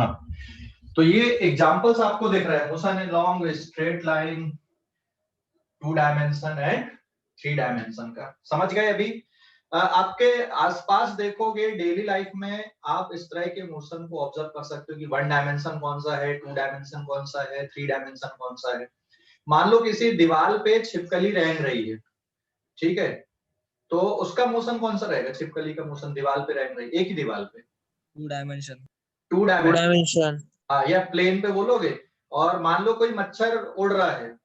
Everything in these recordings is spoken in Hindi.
हाँ, तो ये एग्जांपल्स आपको दिख रहा है, motion in long straight line, 2 dimension and 3 dimension का। समझ गए? अभी आपके आसपास देखोगे डेली लाइफ में, आप इस तरह के मोशन को ऑब्जर्व कर सकते हो कि 1 डायमेंशन कौन सा है, 2 डायमेंशन कौन सा है, 3 डायमेंशन कौन सा है। मान लो किसी दीवार पे छिपकली रेंग रही है, ठीक है, तो उसका मोशन कौन सा रहेगा? छिपकली का मोशन दीवार पे रेंग रही है, एक ही दीवार पे, 2 डायमेंशन। 2 डायमेंशन। हाँ, या प्लेन पे बोलोगे। और मान लो कोई मच्छर उड़ रहा है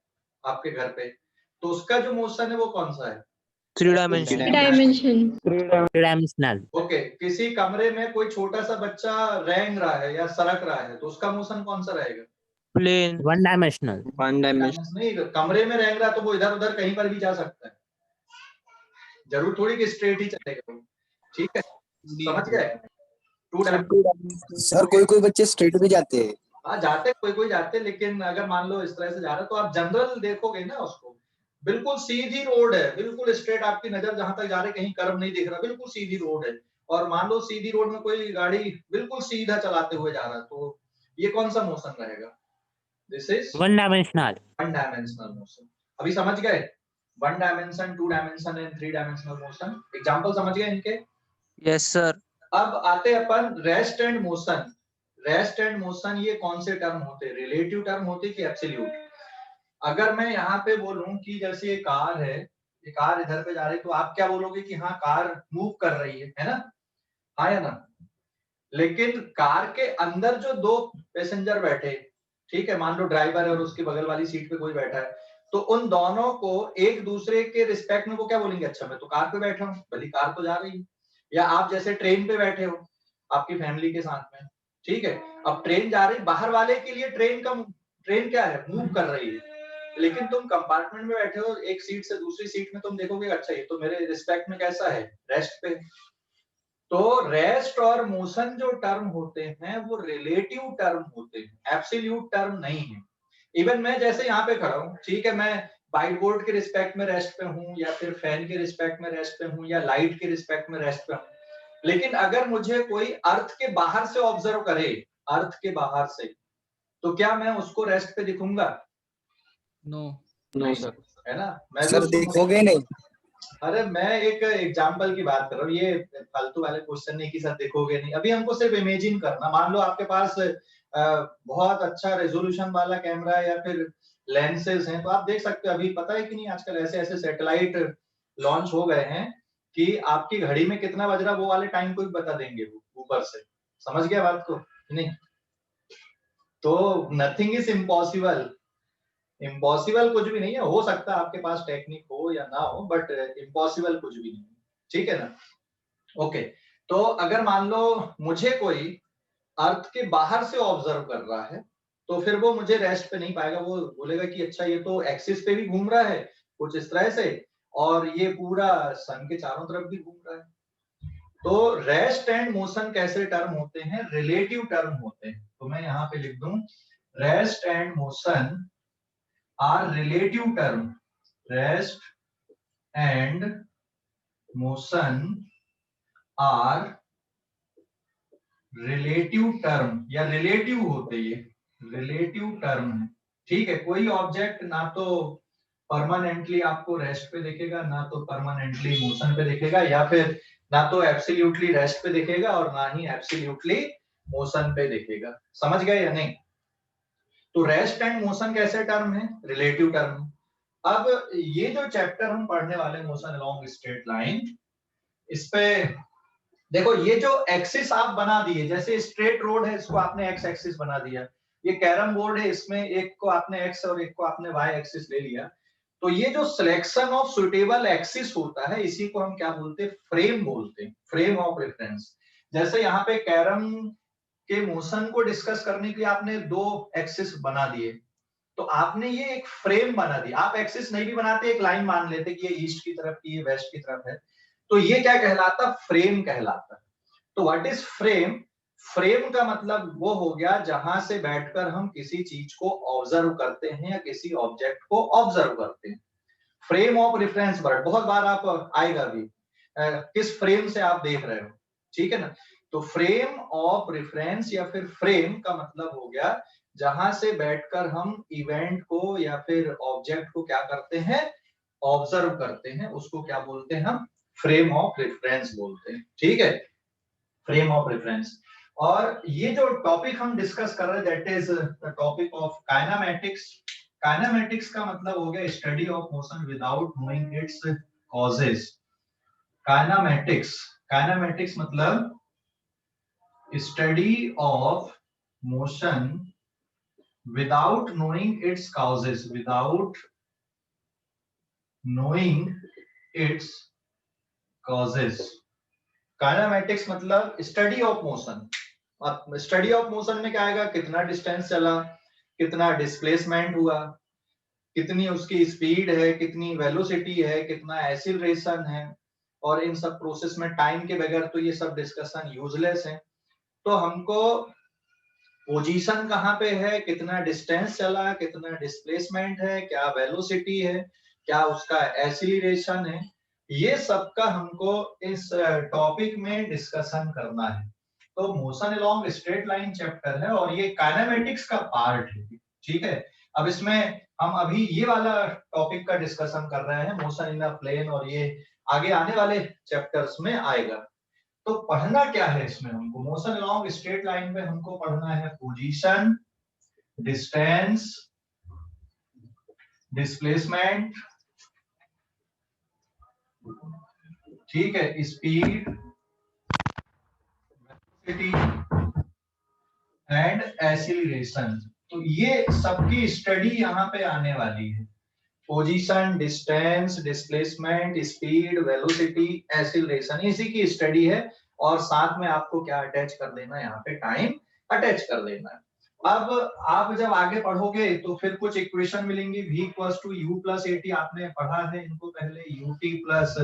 आपके घर पे, तो उसका जो मोशन है वो कौन सा है? 3 डायमेंशन। ओके, किसी कमरे में कोई छोटा सा बच्चा रेंग रहा है या सरक रहा है, तो उसका मोशन कौन सा रहेगा? प्लेन। 1 डायमेंशनल। नहीं, कमरे में रेंग रहा तो वो इधर उधर कहीं पर भी जा सकता है, जरूर थोड़ी कि स्ट्रेट ही चलेगा वो। ठीक है, समझ गए? 2 डायमेंशन। सर कोई कोई बच्चे स्ट्रेट भी जाते हैं। हाँ, जाते कोई कोई जाते, लेकिन अगर मान लो इस तरह से जा रहा है तो आप जनरल देखोगे ना उसको, बिल्कुल सीधी रोड है, बिल्कुल स्ट्रेट, आपकी नजर जहां तक जा रही, कहीं कर्व नहीं दिख रहा, बिल्कुल सीधी रोड है। और मान लो सीधी रोड में कोई गाड़ी बिल्कुल सीधा चलाते हुए जा रहा है, तो ये कौन सा मोशन रहेगा? This is 1 dimensional. 1 dimensional motion. अभी समझ गए? 1 dimension, 2 dimension and 3 dimensional motion. Example समझ गए इनके? Yes sir. अब आते अपन rest and motion. Rest and motion ये कौन से टर्म होते हैं? रिलेटिव टर्म होते कि एब्सोल्यूट? अगर मैं यहाँ पे बोलूं कि जैसे ये कार है, ये कार इधर पे जा रही है, तो आप क्या बोलोगे कि हाँ कार मूव कर रही है ना? हाँ या ना? लेकिन कार के अंदर जो 2 पैसेंजर बैठे, ठीक है, मान लो ड्राइवर है और उसके बगल वाली सीट पे कोई बैठा है, तो उन दोनों को एक दूसरे के रिस्पेक्ट में वो क्या बोलेंगे? अच्छा, मैं तो कार पे बैठा हूँ, भली कार तो जा रही है। या आप जैसे ट्रेन पे बैठे हो आपकी फैमिली के साथ में, ठीक है, अब ट्रेन जा रही, बाहर वाले के लिए ट्रेन क्या है? मूव कर रही है, लेकिन तुम कंपार्टमेंट में बैठे हो, एक सीट से दूसरी सीट में, तुम देखोगे अच्छा ये तो मेरे रिस्पेक्ट में कैसा है? रेस्ट पे। तो रेस्ट और मोशन जो टर्म होते हैं वो रिलेटिव टर्म होते हैं, एब्सोल्यूट टर्म नहीं है। इवन मैं जैसे यहाँ पे खड़ा हूँ, ठीक है, मैं व्हाइट बोर्ड के रिस्पेक्ट में रेस्ट पे हूँ, या फिर फैन के रिस्पेक्ट में रेस्ट पे हूँ, या लाइट के रिस्पेक्ट में रेस्ट पे हूँ, लेकिन अगर मुझे कोई अर्थ के बाहर से ऑब्जर्व करे, अर्थ के बाहर से, तो क्या मैं उसको रेस्ट पे दिखूंगा? नो सर, है ना? मैं सर देखोगे नहीं। अरे मैं एक एग्जांपल की बात कर रहा हूँ, ये फालतू वाले क्वेश्चन नहीं कि सर देखोगे नहीं। अभी हमको सिर्फ इमेजिन करना, मान लो आपके पास बहुत अच्छा रेजोल्यूशन वाला कैमरा या फिर लेंसेज हैं, तो आप देख सकते हो। अभी पता है कि नहीं, आजकल ऐसे ऐसे सैटेलाइट लॉन्च हो गए हैं कि आपकी घड़ी में कितना बज रहा वो वाले टाइम को भी बता देंगे वो ऊपर से। समझ गया बात को? नहीं, तो नथिंग इज इम्पॉसिबल। इम्पॉसिबल कुछ भी नहीं है, हो सकता है आपके पास टेक्निक हो या ना हो, बट इम्पॉसिबल कुछ भी नहीं है। ठीक है ना? ओके, तो अगर मान लो मुझे कोई अर्थ के बाहर से ऑब्जर्व कर रहा है, तो फिर वो मुझे रेस्ट पे नहीं पाएगा, वो बोलेगा कि अच्छा ये तो एक्सिस पे भी घूम रहा है कुछ इस तरह से, और ये पूरा सन के चारों तरफ भी घूम रहा है। तो रेस्ट एंड मोशन कैसे टर्म होते हैं? रिलेटिव टर्म होते हैं। तो मैं यहाँ पे लिख दूं, rest and motion are relative term. Rest and motion are relative term, या relative होते, ये relative term है। ठीक है, कोई ऑब्जेक्ट ना तो परमानेंटली आपको रेस्ट पे देखेगा, ना तो परमानेंटली मोशन पे देखेगा, या फिर ना तो एब्सोल्युटली रेस्ट पे देखेगा और ना ही एब्सोल्युटली मोशन पे देखेगा। समझ गए या नहीं? तो रेस्ट एंड मोशन कैसे टर्म है? Relative term. अब ये जो चैप्टर हम पढ़ने वाले मोशन अलोंग स्ट्रेट लाइन, इस पे देखो, ये जो एक्सिस आप बना दिए, जैसे स्ट्रेट रोड है इसको आपने एक्स एक्सिस बना दिया, ये कैरम बोर्ड है इसमें एक को आपने एक्स और एक को आपने वाई एक्सिस ले लिया, तो ये जो सिलेक्शन ऑफ सुटेबल एक्सिस होता है इसी को हम क्या बोलते हैं? फ्रेम बोलते हैं, फ्रेम ऑफ रेफरेंस। जैसे यहाँ पे कैरम के मोशन को डिस्कस करने के लिए आपने 2 एक्सिस बना दिए, तो आपने ये एक फ्रेम बना दिया। आप एक्सिस नहीं भी बनाते, एक लाइन मान लेते कि ये ईस्ट की तरफ की, ये वेस्ट की तरफ है, तो ये क्या कहलाता? फ्रेम कहलाता। तो व्हाट इज फ्रेम? फ्रेम का मतलब वो हो गया जहां से बैठकर हम किसी चीज को ऑब्जर्व करते हैं या किसी ऑब्जेक्ट को ऑब्जर्व करते हैं। फ्रेम ऑफ रेफरेंस वर्ड बहुत बार आप आएगा भी, किस फ्रेम से आप देख रहे हो, ठीक है ना? तो फ्रेम ऑफ रेफरेंस या फिर फ्रेम का मतलब हो गया जहां से बैठकर हम इवेंट को या फिर ऑब्जेक्ट को क्या करते हैं, ऑब्जर्व करते हैं, उसको क्या बोलते हैं हम, फ्रेम ऑफ रेफरेंस बोलते हैं। ठीक है, फ्रेम ऑफ रेफरेंस। और ये जो टॉपिक हम डिस्कस कर रहे हैं that is the topic of kinematics. Kinematics का मतलब हो गया study of motion without knowing its causes. Kinematics, kinematics मतलब study of motion without knowing its causes, without knowing its causes। Kinematics मतलब study of motion. Study of motion में क्या आएगा, कितना डिस्टेंस चला, कितना डिस्प्लेसमेंट हुआ, कितनी उसकी स्पीड है, कितनी वेलोसिटी है, कितना एक्सीलरेशन है, और इन सब प्रोसेस में टाइम के बगैर तो ये सब डिस्कशन यूजलेस है। तो हमको पोजीशन कहाँ पे है, कितना डिस्टेंस चला, कितना डिस्प्लेसमेंट है, क्या वेलोसिटी है, क्या उसका एक्सीलरेशन है, ये सब का हमको इस टॉपिक में डिस्कशन करना है। तो motion along straight line chapter है और ये काइनेमैटिक्स का पार्ट है। ठीक है, अब इसमें हम अभी ये वाला टॉपिक का डिस्कशन कर रहे हैं, मोशन इन अ प्लेन, और ये आगे आने वाले चैप्टर्स में आएगा। तो पढ़ना क्या है इसमें हमको, मोशन अलोंग स्ट्रेट लाइन में हमको पढ़ना है पोजीशन, डिस्टेंस, डिस्प्लेसमेंट, ठीक है, स्पीड, वेलोसिटी एंड एक्सीलरेशन। तो ये सबकी स्टडी यहाँ पे आने वाली है। Position, distance, displacement, speed, velocity, acceleration, इसी की स्टडी है। और साथ में आपको क्या अटैच कर देना है, यहाँ पे टाइम अटैच कर देना है। अब आप जब आगे पढ़ोगे तो फिर कुछ इक्वेशन मिलेंगी, v equals to u plus at, आपने पढ़ा है इनको पहले, ut plus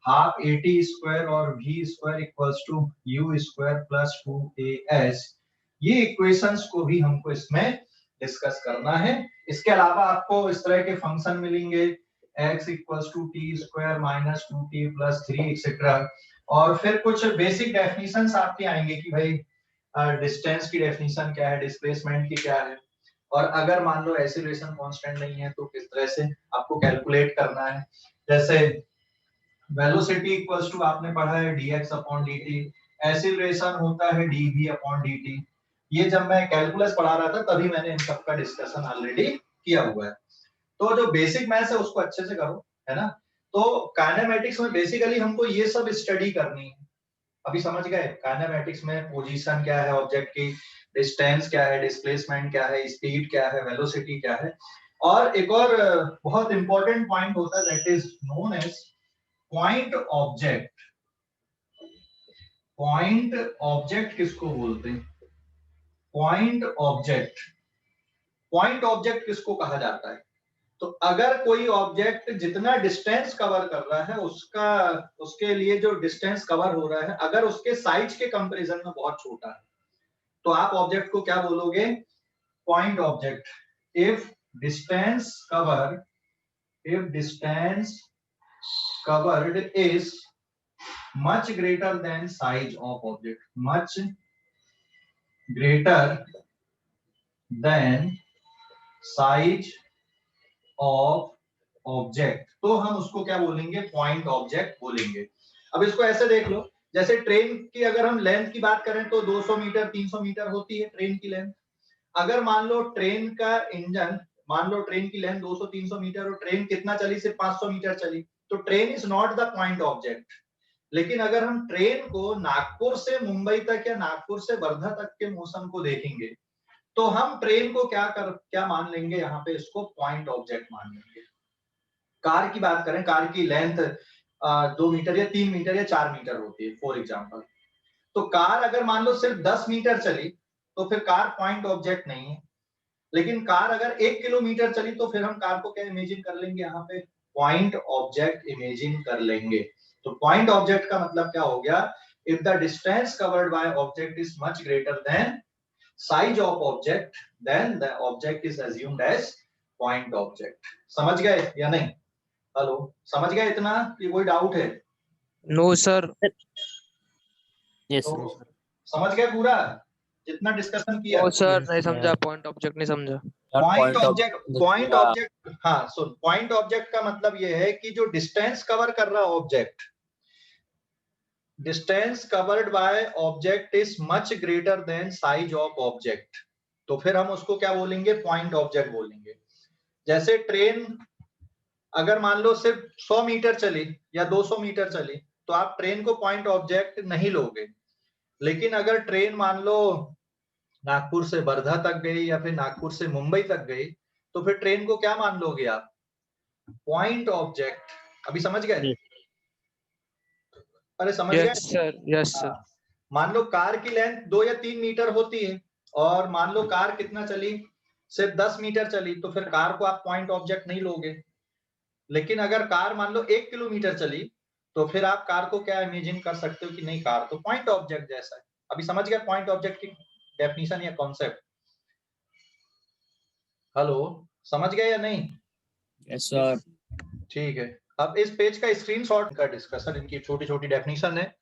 half at square और v square equals to u square plus 2as। ये इक्वेशंस को भी हमको इसमें डिस्कस करना है। इसके अलावा आपको इस तरह के फंक्शन मिलेंगे, x equals to T square minus 2t plus 3 etcetera. और फिर कुछ बेसिक डेफिनेशंस आपके आएंगे कि भाई डिस्टेंस की डेफिनेशन क्या है, डिस्प्लेसमेंट की क्या है, और अगर मान लो एक्सीलरेशन कांस्टेंट नहीं है तो किस तरह से आपको कैलकुलेट करना है। जैसे वेलोसिटी इक्वल्स टू आपने पढ़ा है dx अपॉन dt, एक्सीलरेशन होता है dv अपॉन dt। ये जब मैं कैलकुलस पढ़ा रहा था तभी मैंने इन सब का डिस्कशन ऑलरेडी किया हुआ है। तो जो बेसिक मैथ्स है उसको अच्छे से करो, है ना। तो काइनेमैटिक्स में बेसिकली हमको ये सब स्टडी करनी है। अभी समझ गए काइनेमैटिक्स में पोजीशन क्या है ऑब्जेक्ट की, डिस्टेंस क्या है, डिस्प्लेसमेंट क्या है, स्पीड क्या है, वेलोसिटी क्या है। और एक और बहुत इंपॉर्टेंट पॉइंट होता है that is known as point object. Point object किसको बोलते हैं, पॉइंट ऑब्जेक्ट। पॉइंट ऑब्जेक्ट किसको कहा जाता है, तो अगर कोई ऑब्जेक्ट जितना डिस्टेंस कवर कर रहा है उसके लिए जो डिस्टेंस कवर हो रहा है अगर उसके साइज के कंपैरिजन में बहुत छोटा है तो आप ऑब्जेक्ट को क्या बोलोगे, point object. If distance covered is much greater than size of object, much greater than size of object, तो हम उसको क्या बोलेंगे, पॉइंट ऑब्जेक्ट बोलेंगे। अब इसको ऐसे देख लो, जैसे ट्रेन की अगर हम लेंथ की बात करें तो 200 मीटर 300 मीटर होती है ट्रेन की लेंथ। अगर मान लो ट्रेन का इंजन, मान लो ट्रेन की लेंथ 200-300 मीटर और ट्रेन कितना चली, सिर्फ 500 मीटर चली, तो train is not the point object. लेकिन अगर हम ट्रेन को नागपुर से मुंबई तक या नागपुर से वर्धा तक के मोशन को देखेंगे तो हम ट्रेन को क्या मान लेंगे, यहाँ पे इसको पॉइंट ऑब्जेक्ट मान लेंगे। कार की बात करें, कार की लेंथ 2 मीटर या 3 मीटर या 4 मीटर होती है फॉर एग्जांपल, तो कार अगर मान लो सिर्फ 10 मीटर चली तो फिर कार पॉइंट ऑब्जेक्ट नहीं है। लेकिन कार अगर 1 किलोमीटर चली तो फिर हम कार को क्या इमेजिन कर लेंगे, यहाँ पे पॉइंट ऑब्जेक्ट इमेजिन कर लेंगे। तो पॉइंट ऑब्जेक्ट का मतलब क्या हो गया, if the distance covered by object is much greater than size of object then the object is assumed as point object. समझ गए या नहीं, हेलो समझ गए इतना कि कोई डाउट है? No sir. यस तो सर। समझ गए पूरा जितना डिस्कशन किया? ओ सर नहीं समझा, पॉइंट ऑब्जेक्ट नहीं समझा। पॉइंट ऑब्जेक्ट, हाँ सुन, पॉइंट ऑब्जेक्ट का मतलब ये है कि जो डिस्टेंस कवर कर रहा object, distance covered by object is much greater than size of object, तो फिर हम उसको क्या बोलेंगे? पॉइंट ऑब्जेक्ट बोलेंगे। जैसे ट्रेन अगर मान लो सिर्फ 100 मीटर चली या 200 मीटर चली तो आप ट्रेन को पॉइंट ऑब्जेक्ट नहीं लोगे, लेकिन अगर ट्रेन मान लो नागपुर से वर्धा तक गई या फिर नागपुर से मुंबई तक गई तो फिर ट्रेन को क्या मान लोगे आप? Point object. अभी समझ गए? अरे समझ गए? Yes sir, yes sir. हाँ। मान लो कार की लेंथ 2 या 3 मीटर होती है और मान लो कार कितना चली? सिर्फ 10 मीटर चली, तो फिर कार को आप पॉइंट ऑब्जेक्ट नहीं लोगे। लेकिन अगर कार मान लो 1 किलोमीटर चली तो फिर आप कार को क्या इमेजिन कर सकते हो कि नहीं, कार तो पॉइंट ऑब्जेक्ट जैसा है। अभी समझ गए पॉइंट ऑब्जेक्ट की डेफिनेशन या कॉन्सेप्ट? हेलो, समझ गए या नहीं? Yes sir. ठीक है, अब इस पेज का स्क्रीनशॉट का डिस्कशन, इनकी छोटी छोटी डेफिनेशन है।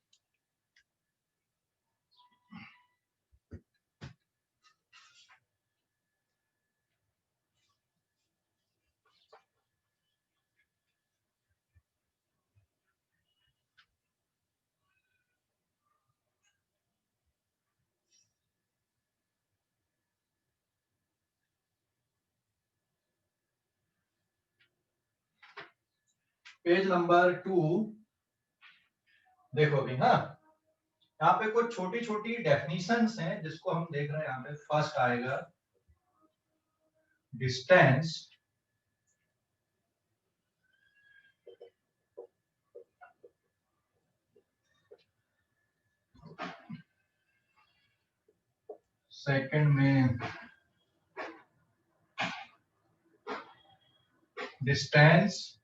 पेज नंबर 2 देखो अभी। हाँ, यहाँ पे कुछ छोटी छोटी डेफिनेशंस हैं जिसको हम देख रहे हैं। यहाँ पे फर्स्ट आएगा डिस्टेंस, सेकंड में डिस्टेंस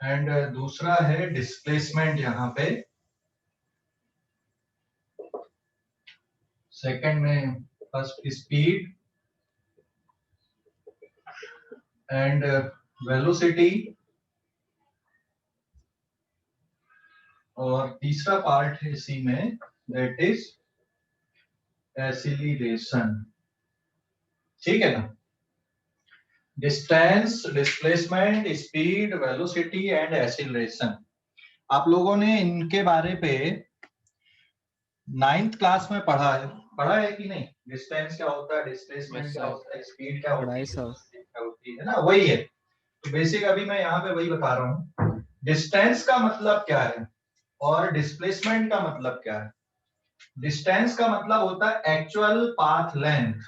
एंड दूसरा है डिस्प्लेसमेंट। यहाँ पे सेकंड में फर्स्ट स्पीड एंड वेलोसिटी, और तीसरा पार्ट है इसी में, दैट इज एक्सीलरेशन। ठीक है ना? Distance, displacement, speed, velocity and acceleration. आप लोगों ने इनके बारे पे 9th क्लास में पढ़ा है कि नहीं? डिस्टेंस क्या होता है, डिस्प्लेसमेंट क्या होता है, स्पीड क्या होती है, वेलोसिटी क्या होती है ना, वही है। तो बेसिक अभी मैं यहाँ पे वही बता रहा हूँ। डिस्टेंस का मतलब क्या है और डिस्प्लेसमेंट का मतलब क्या है? डिस्टेंस का मतलब होता है एक्चुअल पाथ लेंथ।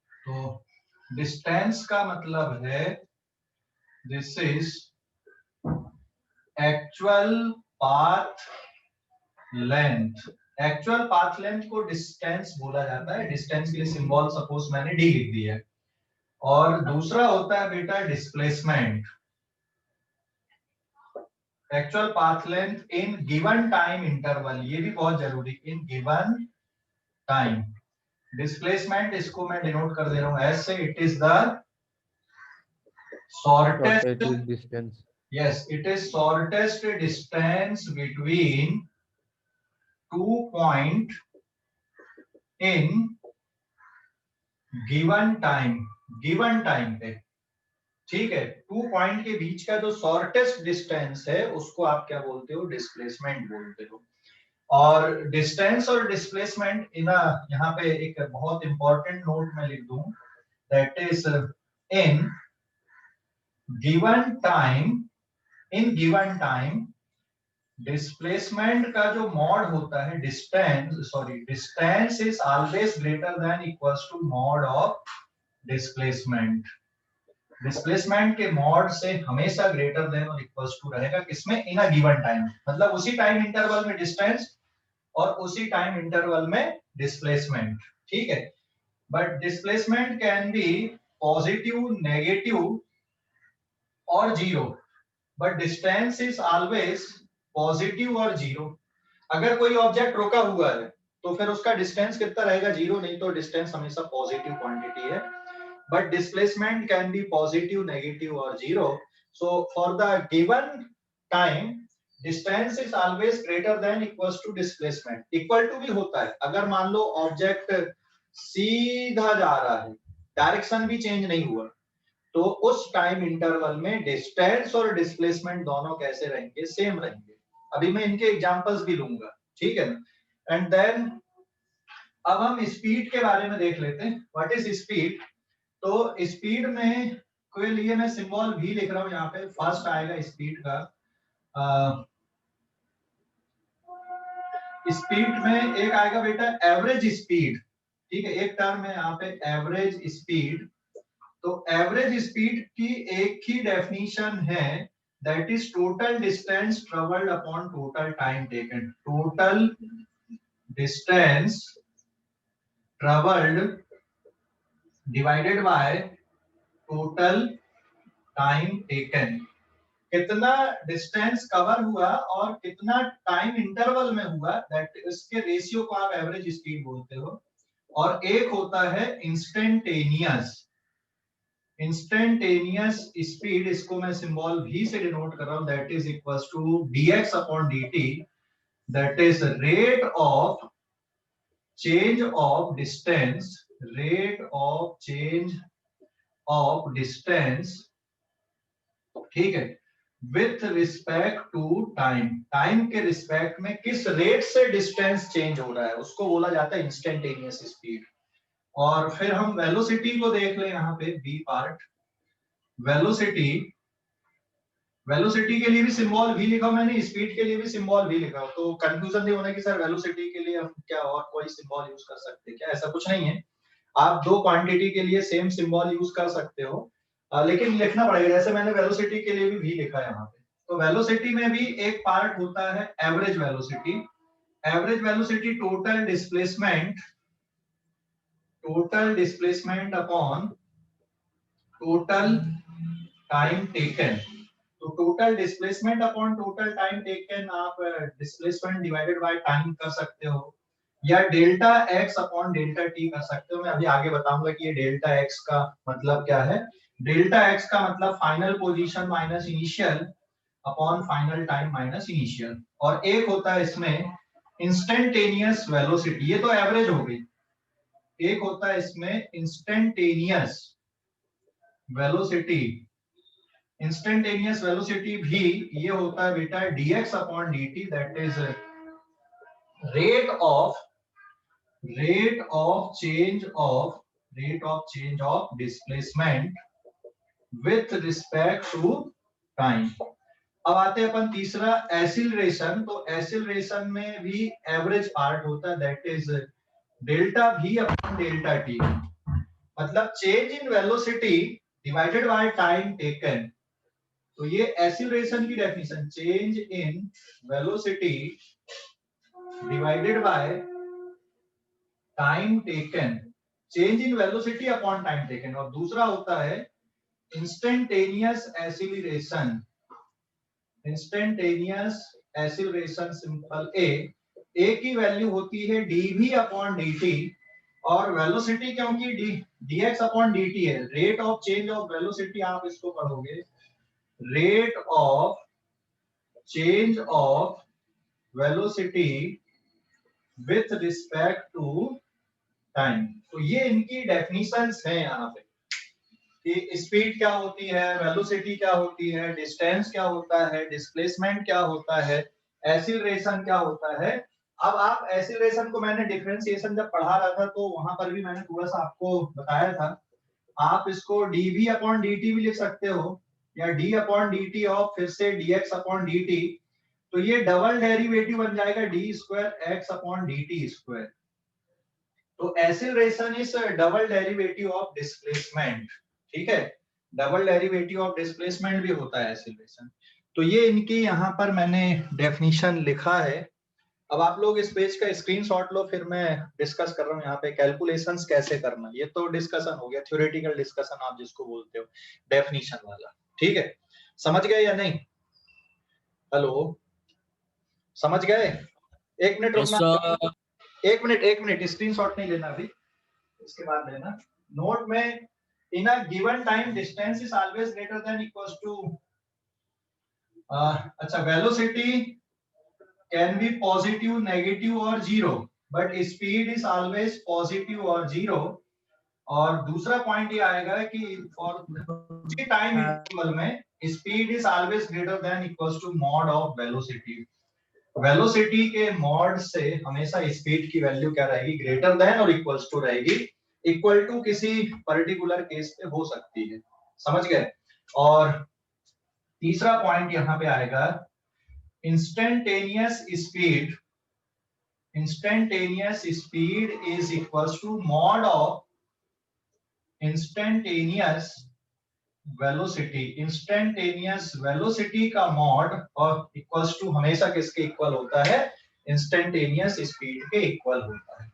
तो डिस्टेंस का मतलब है this is actual path length. Actual path length को डिस्टेंस बोला जाता है। डिस्टेंस के लिए सिंबल सपोज मैंने डी लिख दिया है। और दूसरा होता है बेटा displacement, actual path length in given time interval. ये भी बहुत जरूरी, इन गिवन टाइम। डिस्प्लेसमेंट इसको मैं डिनोट कर दे रहा हूं एस से, it is the shortest distance. Yes, it is shortest distance between 2 point in given time. Given time पे, ठीक है, 2 पॉइंट के बीच का जो शॉर्टेस्ट डिस्टेंस है उसको आप क्या बोलते हो? डिस्प्लेसमेंट बोलते हो। और डिस्टेंस और डिस्प्लेसमेंट यहाँ पे एक बहुत इंपॉर्टेंट नोट में लिख दूं, that is in given time displacement का जो मॉड होता है, distance is always greater than equals to mod of displacement. Displacement के मॉड से हमेशा ग्रेटर देन और इक्वल्स टू रहेगा, किसमें? इन अ गिवन टाइम, मतलब उसी टाइम इंटरवल में डिस्टेंस और उसी टाइम इंटरवल में डिस्प्लेसमेंट। ठीक है, but displacement can be positive, negative और zero, but distance is always positive और जीरो। अगर कोई ऑब्जेक्ट रुका हुआ है तो फिर उसका डिस्टेंस कितना रहेगा? जीरो, नहीं तो डिस्टेंस हमेशा पॉजिटिव क्वांटिटी है। But displacement can be positive, negative or zero. So for the given time, distance is always greater than equals to displacement. Equal to भी होता है अगर मान लो ऑब्जेक्ट सीधा जा रहा है, डायरेक्शन भी चेंज नहीं हुआ, तो उस टाइम इंटरवल में डिस्टेंस और डिस्प्लेसमेंट दोनों कैसे रहेंगे, सेम रहेंगे। अभी मैं इनके एग्जांपल्स भी लूंगा, ठीक है ना। एंड देन अब हम स्पीड के बारे में देख लेते हैं, व्हाट इज स्पीड। तो स्पीड में के लिए मैं सिंबल भी लिख रहा हूं यहाँ पे। फर्स्ट आएगा स्पीड का, स्पीड में एक आएगा बेटा एवरेज स्पीड, ठीक है, एक टर्म है यहाँ पे एवरेज स्पीड। तो एवरेज स्पीड की एक ही डेफिनेशन है, that is total distance travelled upon total time taken. Total distance travelled divided by total time taken. कितना डिस्टेंस कवर हुआ और कितना टाइम इंटरवल में हुआ, दैट इसके रेशियो को आप एवरेज स्पीड बोलते हो। और एक होता है इंस्टेंटेनियस। इंस्टेंटेनियस स्पीड, इसको मैं सिंबल भी से डिनोट कर रहा हूं, that is equals to dx upon dt, that is rate of change of distance, rate of change of distance, ठीक है, with respect to time. Time के रिस्पेक्ट में किस रेट से डिस्टेंस चेंज हो रहा है उसको बोला जाता है इंस्टेंटेनियस स्पीड। और फिर हम वेलोसिटी को देख लें यहाँ पे, बी पार्ट। वेलोसिटी, वेलोसिटी के लिए भी सिंबल भी लिखा मैंने, स्पीड के लिए भी सिंबल भी लिखा, तो कंफ्यूजन नहीं होना कि सर वेलोसिटी के लिए हम क्या और कोई सिंबल यूज कर सकते हैं क्या, ऐसा कुछ नहीं है। आप दो क्वांटिटी के लिए सेम सिंबल यूज कर सकते हो, लेकिन लिखना पड़ेगा। जैसे मैंने वेलोसिटी के लिए भी लिखा है यहाँ पे। तो वेलोसिटी में भी एक पार्ट होता है average velocity. Average velocity total displacement, total displacement upon total time taken. तो total displacement upon total time taken आप डिस्प्लेसमेंट डिवाइडेड बाय टाइम कर सकते हो, या delta x upon delta t कर सकते हो। मैं अभी आगे बताऊंगा कि ये डेल्टा x का मतलब क्या है। डेल्टा x का मतलब final position minus initial upon final time minus initial. और एक होता है इसमें इंस्टेंटेनियस वेलोसिटी, ये तो एवरेज हो गई। एक होता है इसमें इंस्टेंटेनियस वेलोसिटी। इंस्टेंटेनियस वेलोसिटी भी ये होता है बेटा dx upon dt, that is rate of change of displacement with respect to time. अब आते हैं अपन तीसरा एक्सीलरेशन। तो एक्सीलरेशन में भी एवरेज पार्ट होता है, that is delta v upon delta t, मतलब change in velocity divided by time taken. तो ये एक्सीलरेशन की definition, change in velocity divided by time taken, change in velocity upon time taken. और दूसरा होता है instantaneous acceleration. Instantaneous acceleration simple a की वैल्यू होती है dv अपॉन dt, और वेलोसिटी क्योंकि dx अपॉन dt है, rate of change of velocity आप इसको पढ़ोगे rate of change of velocity with respect to time. तो ये इनकी डेफिनेशंस हैं यहाँ पे कि स्पीड क्या होती है, वेलोसिटी क्या होती है, डिस्टेंस क्या होता है, डिस्प्लेसमेंट क्या होता है, एक्सीलरेशन क्या होता है। अब आप एक्सीलरेशन को, मैंने डिफरेंशिएशन जब पढ़ा रहा था तो वहां पर भी मैंने थोड़ा सा आपको बताया था, आप इसको dv अपॉन dt भी लिख सकते हो, या d अपॉन dt और फिर से dx अपॉन dt। तो ये डबल डेरिवेटिव बन जाएगा d square x upon dt square. तो acceleration is double derivative of displacement, ठीक है, डबल डेरिवेटिव ऑफ डिस्प्लेसमेंट भी होता है एक्सीलरेशन। तो ये इनकी यहाँ पर मैंने डेफिनेशन लिखा है। अब आप लोग इस पेज का स्क्रीनशॉट लो, फिर मैं डिस्कस कर रहा हूँ यहाँ पे कैलकुलेशंस कैसे करना। ये तो डिस्कशन हो गया, थ्योरेटिकल डिस्कशन आप जिसको बोलते हो, डेफिनेशन वाला, ठीक है। समझ गए या नहीं? हेलो, समझ गए? एक मिनट रुकना, एक मिनट स्क्रीनशॉट नहीं लेना अभी, इसके बाद लेना। नोट में in a given time distance is always greater than equals to अच्छा, velocity can be positive, negative और zero, but speed is always positive और जीरो। और दूसरा पॉइंट ये आएगा कि फॉर टाइम इंटरवल में speed is always greater than equals to mod of velocity. Velocity के मॉड से हमेशा स्पीड की वैल्यू क्या रहेगी, ग्रेटर देन और इक्वल्स टू रहेगी। इक्वल टू किसी पर्टिकुलर केस पे हो सकती है, समझ गए। और तीसरा पॉइंट यहां पे आएगा, instantaneous speed, instantaneous speed is equals to mod of instantaneous velocity. Instantaneous velocity का मॉड और इक्वल्स टू हमेशा किसके इक्वल होता है, इंस्टेंटेनियस स्पीड के इक्वल होता है।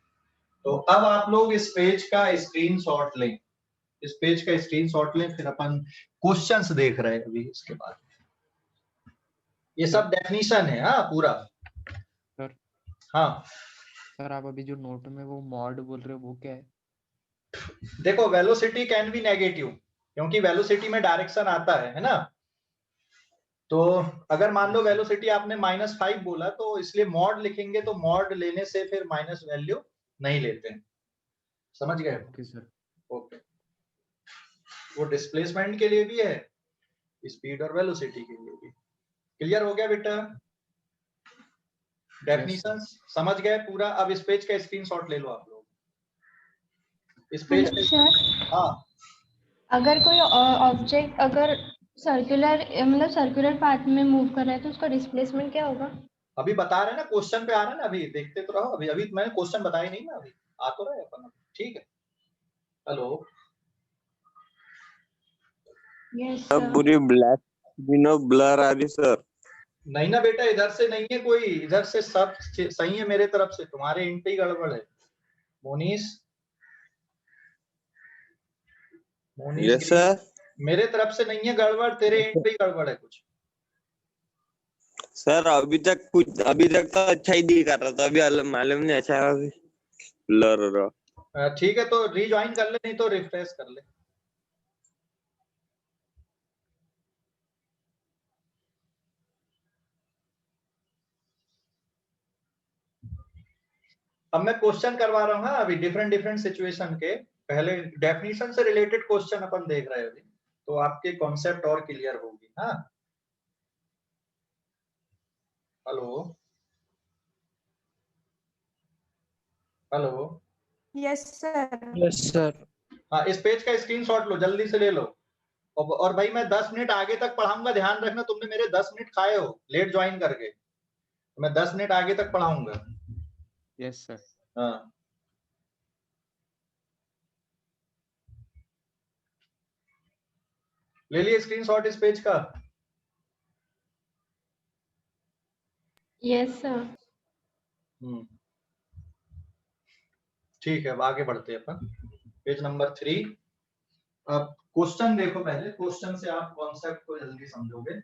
तो अब आप लोग इस पेज का स्क्रीनशॉट लें, इस पेज का स्क्रीनशॉट लें, फिर अपन क्वेश्चंस देख रहे हैं अभी इसके बाद। ये सब डेफिनेशन है हाँ पूरा। सर हाँ सर आप अभी जो नोट में वो मॉड बोल रहे हो वो क्या है? देखो, वेलोसिटी कैन बी नेगेटिव, क्योंकि वेलोसिटी में डायरेक्शन आता है ना। तो अगर मान लो वेलोसिटी आपने -5 बोला, तो इसलिए मॉड लिखेंगे, तो मॉड लेने से फिर माइनस वैल्यू नहीं लेते हैं, समझ गए। Okay sir. ओके, वो डिस्प्लेसमेंट के लिए भी है, स्पीड और वेलोसिटी के लिए भी। क्लियर हो गया बेटा? डेफिनेशन समझ गए पूरा। अब इस पेज का स्क्रीनशॉट ले लो आप लोग, इस पेज पे। सर हाँ, अगर कोई ऑब्जेक्ट अगर सर्कुलर मतलब सर्कुलर पाथ में मूव कर रहा है तो उसका डिस्प्लेसमेंट क्या होगा? अभी बता रहे हैं ना, क्वेश्चन पे आ रहा है ना, अभी देखते तो रहो। अभी अभी मैंने क्वेश्चन बताया नहीं ना, अभी आ तो रहा है अपन, ठीक है। हेलो, यस अब सर। पूरी ब्लैक ब्लर आ रही सर। नहीं ना बेटा, इधर से नहीं है कोई, इधर से सब सही है मेरे तरफ से, तुम्हारे इन पे ही गड़बड़ है। Monish, Monish yes sir. मेरे तरफ से नहीं है गड़बड़, तेरे इन पे ही गड़बड़ है कुछ। सर अभी तक तो अच्छा ही दिखा रहा था, अभी मालूम नहीं अच्छा अभी ब्लर हो रहा। ठीक है, तो रीज्वाइन कर ले, नहीं तो रिफ्रेश कर ले। अब मैं क्वेश्चन करवा रहा हूँ हाँ, अभी डिफरेंट डिफरेंट सिचुएशन के। पहले डेफिनेशन से रिलेटेड क्वेश्चन अपन देख रहे हैं अभी, तो आपके कॉन्सेप्ट और क्लियर होगी। हाँ, hello hello, yes sir. Yes sir. हाँ, इस पेज का स्क्रीनशॉट लो, जल्दी से ले लो। और भाई मैं 10 मिनट आगे तक पढ़ाऊंगा, ध्यान रखना, तुमने मेरे 10 मिनट खाए हो लेट ज्वाइन करके, तो मैं 10 मिनट आगे तक पढ़ाऊंगा। Yes sir. हाँ, ले लिए स्क्रीनशॉट इस पेज का? Yes sir. ठीक है, अब आगे बढ़ते हैं अपन, पेज नंबर 3। अब क्वेश्चन देखो, पहले क्वेश्चन से आप कॉन्सेप्ट को जल्दी समझोगे।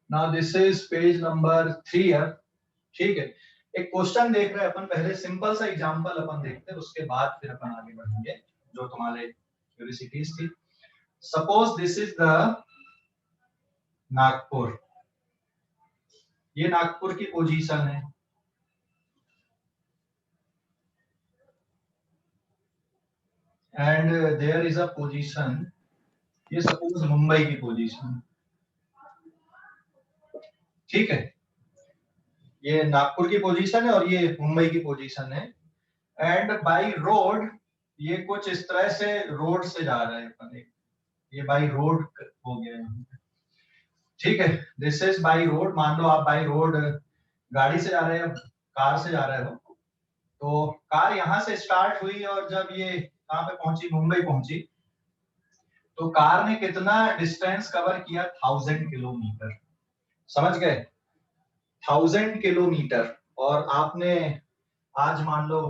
Now this is page number 3। ठीक है, एक क्वेश्चन देख रहे हैं अपन, पहले सिंपल सा एग्जांपल अपन देखते हैं, उसके बाद फिर अपन आगे बढ़ेंगे जो तुम्हारे क्यूरियोसिटीज थी। Suppose this is the Nagpur, ये नागपुर की पोजीशन है, and there is a position, ये सपोज मुंबई की पोजीशन, ठीक है। ये नागपुर की पोजीशन है और ये मुंबई की पोजीशन है, एंड बाय रोड ये कुछ इस तरह से रोड से जा रहा है अपन, ये बाय रोड हो गया, ठीक है। दिस इज बाय रोड, मान लो आप बाय रोड गाड़ी से जा रहे हो, कार से जा रहे हो, तो कार यहाँ से स्टार्ट हुई और जब ये कहाँ पे पहुंची, मुंबई पहुंची, तो कार ने कितना डिस्टेंस कवर किया, 1000 किलोमीटर, समझ गए। 1000 किलोमीटर और आपने आज मान लो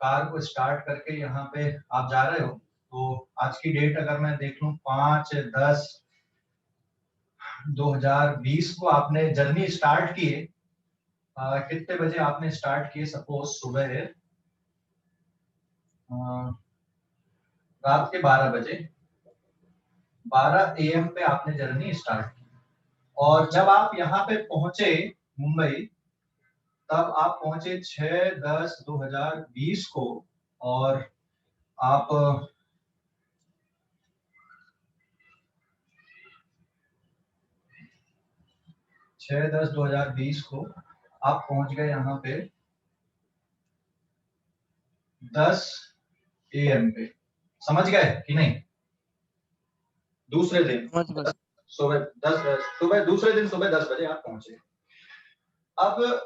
कार को स्टार्ट करके यहाँ पे आप जा रहे हो, तो आज की डेट अगर मैं देख लूं 5/10/2020 को आपने जर्नी स्टार्ट किए। कितने बजे आपने स्टार्ट किए? सपोज सुबह रात के 12 बजे 12 AM पे आपने जर्नी स्टार्ट की और जब आप यहाँ पे पहुंचे मुंबई, तब आप पहुंचे 6/10/2020 को और आप 6/10/2020 को आप पहुंच गए यहाँ पे 10 AM पे। समझ गए कि नहीं? दूसरे दिन सुबह 10 बजे आप पहुंचे। अब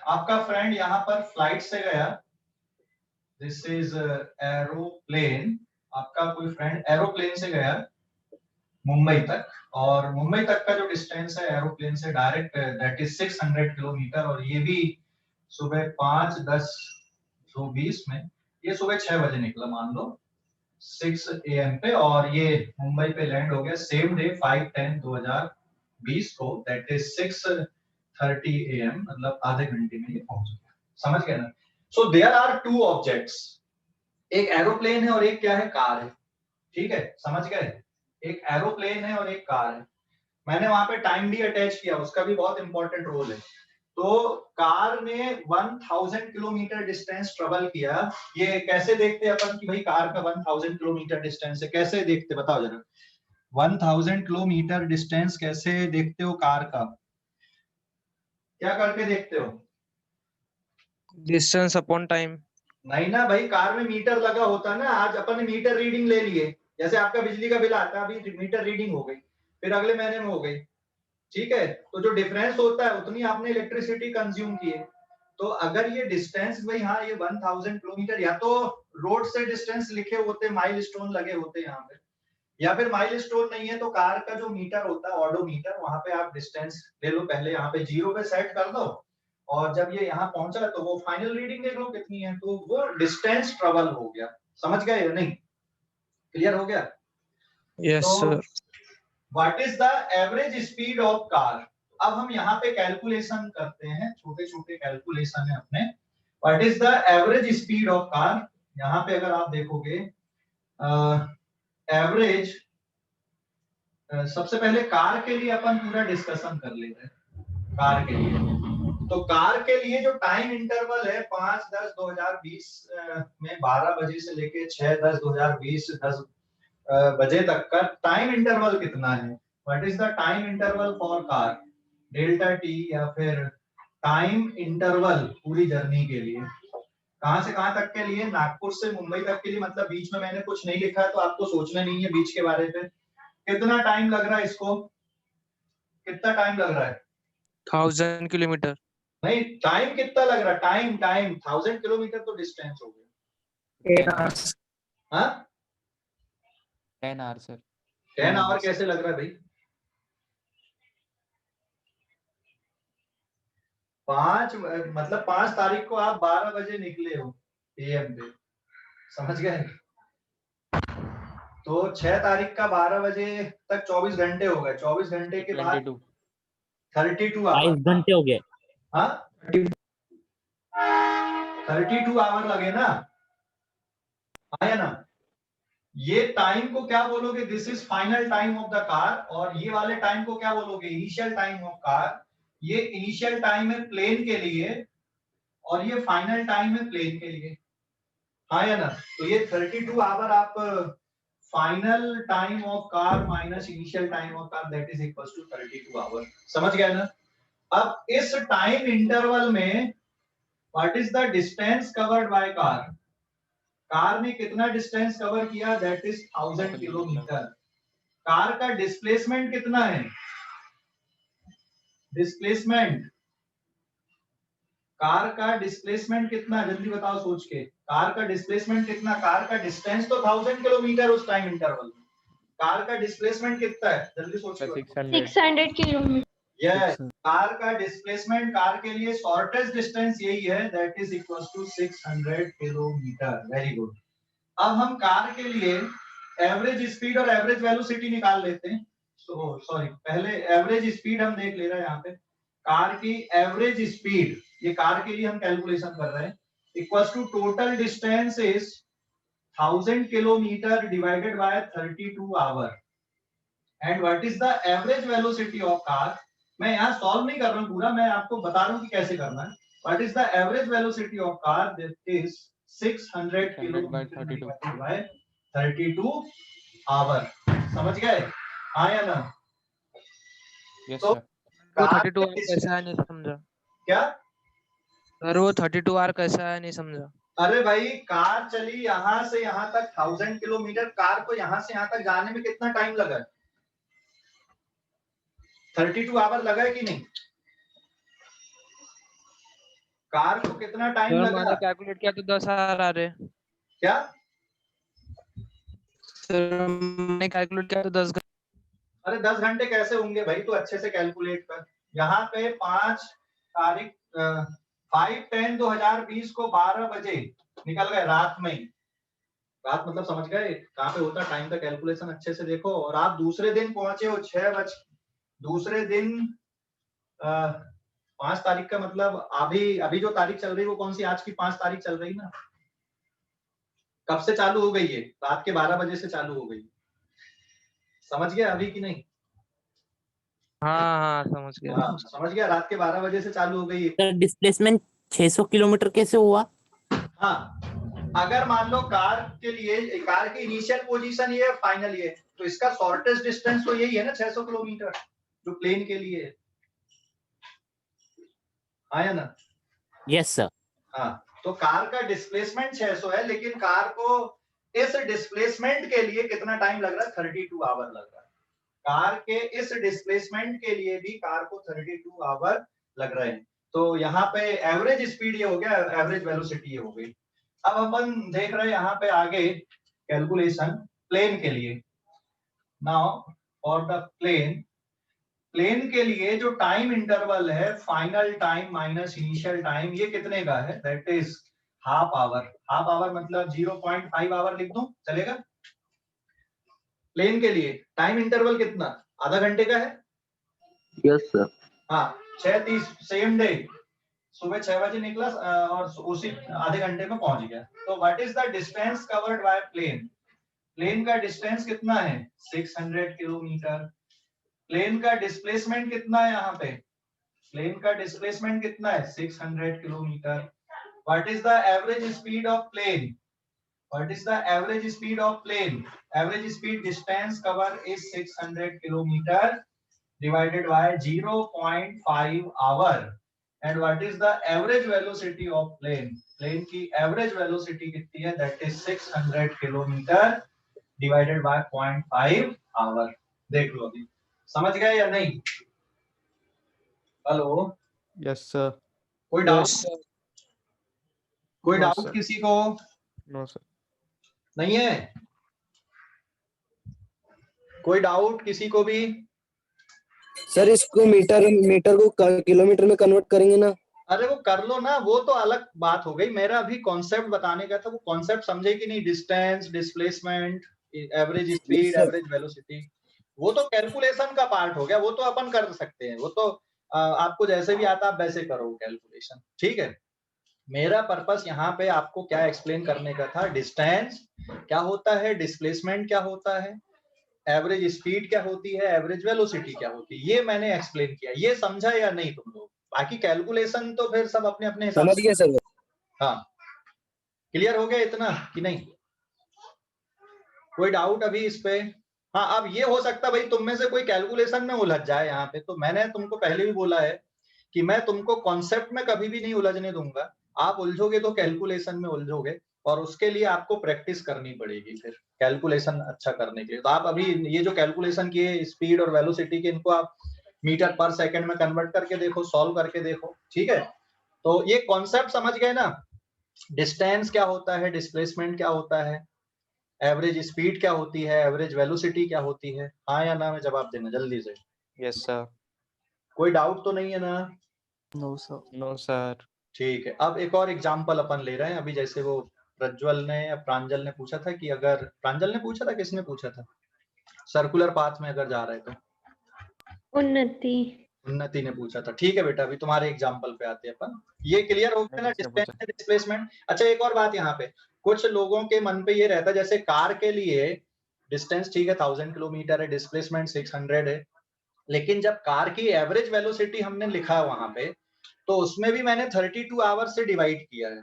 आपका फ्रेंड यहाँ पर फ्लाइट से गया, दिस इज एरोप्लेन। आपका कोई फ्रेंड एरोप्लेन से गया मुंबई तक और मुंबई तक का जो डिस्टेंस है एरोप्लेन से डायरेक्ट दैट इज 600 किलोमीटर और ये भी सुबह 5/10/2020 में, ये सुबह 6 बजे निकला मान लो 6 AM पे और ये मुंबई पे लैंड हो गया सेम डे 5/10/2020 को, दैट इज 6:30 AM, मतलब आधे घंटे में ये पहुंच गया। समझ गए ना? So there are two objects, एक एरोप्लेन है और एक क्या है? कार है। ठीक है, समझ गए? एक एरोप्लेन है और एक कार है। मैंने वहां पे टाइम भी अटैच किया, उसका भी बहुत इंपॉर्टेंट रोल है। तो कार ने 1000 किलोमीटर डिस्टेंस ट्रेवल किया। ये कैसे देखते हैं अपन कि भाई कार का 1000 किलोमीटर डिस्टेंस है? कैसे देखते बताओ जरा, 1000 किलोमीटर डिस्टेंस कैसे देखते हो कार का? क्या करके देखते हो? Distance upon time. नहीं ना भाई, कार में मीटर लगा होता है ना। आज अपन ने मीटर रीडिंग ले लिए, जैसे आपका बिजली का बिल आता है, अभी मीटर रीडिंग हो गई, फिर अगले महीने में हो गई। ठीक है, तो जो डिफरेंस होता है उतनी आपने इलेक्ट्रिसिटी कंज्यूम की है। तो अगर ये डिस्टेंस भाई, हाँ ये 1000 किलोमीटर, या तो रोड से डिस्टेंस लिखे होते, माइलस्टोन लगे होते यहाँ पे, या फिर माइलस्टोन नहीं है तो कार का जो मीटर होता है ऑडोमीटर, वहां पे आप डिस्टेंस ले लो, पहले यहाँ पे 0 पे सेट कर दो और जब ये यहाँ पहुंचा तो वो फाइनल रीडिंग देख लो कितनी है, तो वो डिस्टेंस ट्रेवल हो गया। समझ गए या नहीं? क्लियर हो गया? Yes sir. What is the average speed of car? अब हम यहाँ पे कैलकुलेशन करते हैं, छोटे छोटे कैलकुलेशन है अपने। What is the average speed of car? यहाँ पे अगर आप देखोगे एवरेज, सबसे पहले कार के लिए अपन पूरा डिस्कशन कर लेते हैं। कार के लिए, तो कार के लिए जो टाइम इंटरवल है 5/10/2020 में 12 बजे से लेके 6/10/2020 10 बजे तक का टाइम इंटरवल कितना है? What is the time interval for car? Delta T, या फिर टाइम इंटरवल पूरी जर्नी के लिए, कहां से कहां तक के लिए? नागपुर से मुंबई तक के लिए, मतलब बीच में मैंने कुछ नहीं लिखा है तो आपको सोचना नहीं है बीच के बारे में। कितना टाइम लग रहा है इसको? कितना टाइम लग रहा है? 1000 किलोमीटर। नहीं, टाइम कितना लग रहा है? टाइम 1000 किलोमीटर तो डिस्टेंस हो गया। 10 hours। हाँ 10 hours सर। 10 आवर कैसे लग रहा है भाई? 5 मतलब 5 तारीख को आप 12 बजे निकले हो AM पे, समझ गए? तो 6 तारीख का 12 बजे तक 24 घंटे हो गए। 24 घंटे के बाद 32 आवर। 22 घंटे हो गए। हाँ 32 आवर लगे ना, आया ना? ये टाइम को क्या बोलोगे? This is final time of the car. और ये वाले टाइम को क्या बोलोगे? Initial time of car. ये इनिशियल टाइम है प्लेन के लिए और ये फाइनल टाइम है प्लेन के लिए, हाँ या ना? तो ये 32 आवर आप final time of car minus initial time of car, that is equals to 32 hour. समझ गए ना? अब इस टाइम इंटरवल में what is the distance covered by car? Car ने कितना डिस्टेंस कवर किया? That is 1000 kilometre. कार का डिस्प्लेसमेंट कितना है? डिस्प्लेसमेंट, कार का डिस्प्लेसमेंट कितना? जल्दी बताओ सोच के। कार का डिस्प्लेसमेंट कितना? कार का डिस्टेंस तो 1000 किलोमीटर उस टाइम इंटरवल में, कार का डिस्प्लेसमेंट कितना है? जल्दी सोच के 600 किलोमीटर। यस, कार का डिस्प्लेसमेंट, कार के लिए शॉर्टेस्ट डिस्टेंस यही है, that is equal to 600 kilometre. Very good. अब हम कार के लिए एवरेज स्पीड और एवरेज वेलोसिटी निकाल लेते हैं। सॉरी, पहले एवरेज स्पीड हम देख ले रहे हैं। यहाँ पे कार की एवरेज स्पीड, ये कार के लिए हम कैलकुलेशन कर रहे हैं, equals to total distance is 1000 kilometre divided by 32 hour and what is the average velocity of car. मैं यहाँ सॉल्व नहीं कर रहा हूँ पूरा, मैं आपको बता रहा हूँ कि कैसे करना है। What is the average velocity of car, that is 600 kilometre divided by 32 hour. समझ गए? हाँ या ना? यस तो सर। वो कार 32 आवर कैसा है नहीं समझा क्या? सर, वो 32 आवर कैसा है नहीं समझा। अरे भाई, कार चली यहाँ से यहाँ तक 1000 किलोमीटर, कार को यहाँ से यहाँ तक जाने में कितना टाइम लगा? 32 आवर लगा है कि नहीं? कार को कितना टाइम सर लगा? मैंने कैलकुलेट किया तो 10 आवर आ रहे। क्या सर मैंने कैलकुलेट किया तो 10 घंटे। अरे 10 घंटे कैसे होंगे भाई, तो अच्छे से कैलकुलेट कर। यहाँ पे 5 तारीख 5/10/2020 को 12 बजे निकल गए, रात में ही। रात मतलब समझ गए कहाँ पे होता टाइम का कैलकुलेशन, अच्छे से देखो। और आप दूसरे दिन पहुंचे हो 6 बजे, दूसरे दिन 5 तारीख का मतलब अभी जो तारीख चल रही है वो कौन सी? आज की 5 तारीख चल रही ना। कब से चालू हो गई है? रात के 12 बजे से चालू हो गई। समझ गया अभी कि नहीं? हाँ समझ गया। हाँ, समझ गया, रात के 12 बजे से चालू हो गई है। डिस्प्लेसमेंट 600 किलोमीटर कैसे हुआ? हाँ, अगर मान लो कार के लिए, कार की इनिशियल पोजीशन ये है, फाइनल ये, तो इसका शॉर्टेस्ट डिस्टेंस तो यही है ना, 600 किलोमीटर, जो प्लेन के लिए है। आया ना? Yes sir. हाँ, तो कार का डिस्प्लेसमेंट 600 है, लेकिन कार को इस डिस्प्लेसमेंट के लिए कितना टाइम लग रहा है? 32 आवर लग रहा है। कार के इस डिस्प्लेसमेंट के लिए भी कार को 32 आवर लग रहे हैं। तो यहाँ पे एवरेज स्पीड ये हो गया, एवरेज वेलोसिटी ये हो गई। अब अपन देख रहे हैं यहाँ पे आगे कैलकुलेशन प्लेन के लिए। नाउ फॉर द प्लेन के लिए जो टाइम इंटरवल है, final time minus initial time, ये कितने का है? That is half hour. Half hour मतलब 0.5 आवर लिख दूं, चलेगा? प्लेन के लिए टाइम इंटरवल कितना? आधा घंटे का है। Yes sir. हाँ, 6:30 सेम डे, सुबह 6 बजे निकला और उसी आधे घंटे में पहुंच गया। तो what is the distance covered by plane? Plane का डिस्टेंस कितना है? 600 किलोमीटर। प्लेन का डिस्प्लेसमेंट कितना है? यहाँ पे प्लेन का डिस्प्लेसमेंट कितना है? 600 kilometre. What is the average speed of plane? What is the average speed of plane? Average speed distance cover is 600 kilometer divided by 0.5 hour. And what is the average velocity of plane? Plane की average velocity कितनी है? That is 600 kilometer divided by 0.5 hour. देख लो अभी, समझ गए या नहीं? Hello, yes sir. कोई डाउट? कोई No, डाउट sir. किसी को नो सर। नहीं है? कोई डाउट किसी को भी? सर इसको मीटर को किलोमीटर में कन्वर्ट करेंगे ना? अरे वो कर लो ना, वो तो अलग बात हो गई। मेरा अभी कॉन्सेप्ट बताने का था, वो कॉन्सेप्ट समझे कि नहीं? Distance, displacement, average speed, sir. Average velocity, वो तो कैलकुलेशन का पार्ट हो गया, वो तो अपन कर सकते हैं। वो तो आपको जैसे भी आता आप वैसे करो कैलकुलेशन, ठीक है? मेरा पर्पस यहाँ पे आपको क्या एक्सप्लेन करने का था, डिस्टेंस क्या होता है, डिस्प्लेसमेंट क्या होता है, एवरेज स्पीड क्या होती है, एवरेज वेलोसिटी क्या होती है, ये मैंने एक्सप्लेन किया। ये समझा या नहीं तुम लोग? बाकी कैलकुलेशन तो फिर सब अपने अपने हिसाब समझ से। गया सर। हाँ, क्लियर हो गया इतना कि नहीं? कोई डाउट अभी इस पे? हाँ, अब ये हो सकता भाई तुम में से कोई कैलकुलेशन में उलझ जाए यहाँ पे, तो मैंने तुमको पहले भी बोला है कि मैं तुमको कॉन्सेप्ट में कभी भी नहीं उलझने दूंगा। आप उलझोगे तो कैलकुलेशन में उलझोगे, और उसके लिए आपको प्रैक्टिस करनी पड़ेगी फिर कैलकुलेशन अच्छा करने के लिए। तो आप अभी ये जो कैलकुलेशन किए स्पीड और वेलोसिटी के, इनको आप मीटर पर सेकंड में कन्वर्ट करके देखो, सॉल्व करके देखो, ठीक है? तो ये कॉन्सेप्ट समझ गए ना? डिस्टेंस क्या होता है, डिस्प्लेसमेंट क्या होता है, एवरेज स्पीड क्या होती है, एवरेज वेलोसिटी क्या होती है? हाँ या ना में जवाब देना जल्दी से। Yes sir. कोई डाउट तो नहीं है ना? No sir. No sir. ठीक है, अब एक और एग्जांपल अपन ले रहे हैं। अभी जैसे वो प्रज्वल ने या प्रांजल ने पूछा था कि अगर, प्रांजल ने पूछा था, किसने पूछा था, सर्कुलर पाथ में अगर जा रहे तो उन्नति ने पूछा था। ठीक है बेटा, अभी तुम्हारे एग्जांपल पे आते हैं अपन। ये क्लियर हो गया ना, डिस्टेंस डिस्प्लेसमेंट। अच्छा एक और बात यहाँ पे, कुछ लोगों के मन पे ये रहता है, जैसे कार के लिए डिस्टेंस ठीक है 1000 किलोमीटर है, डिस्प्लेसमेंट 600 है, लेकिन जब कार की एवरेज वेलोसिटी हमने लिखा है वहां पे, तो उसमें भी मैंने 32 आवर्स से डिवाइड किया है।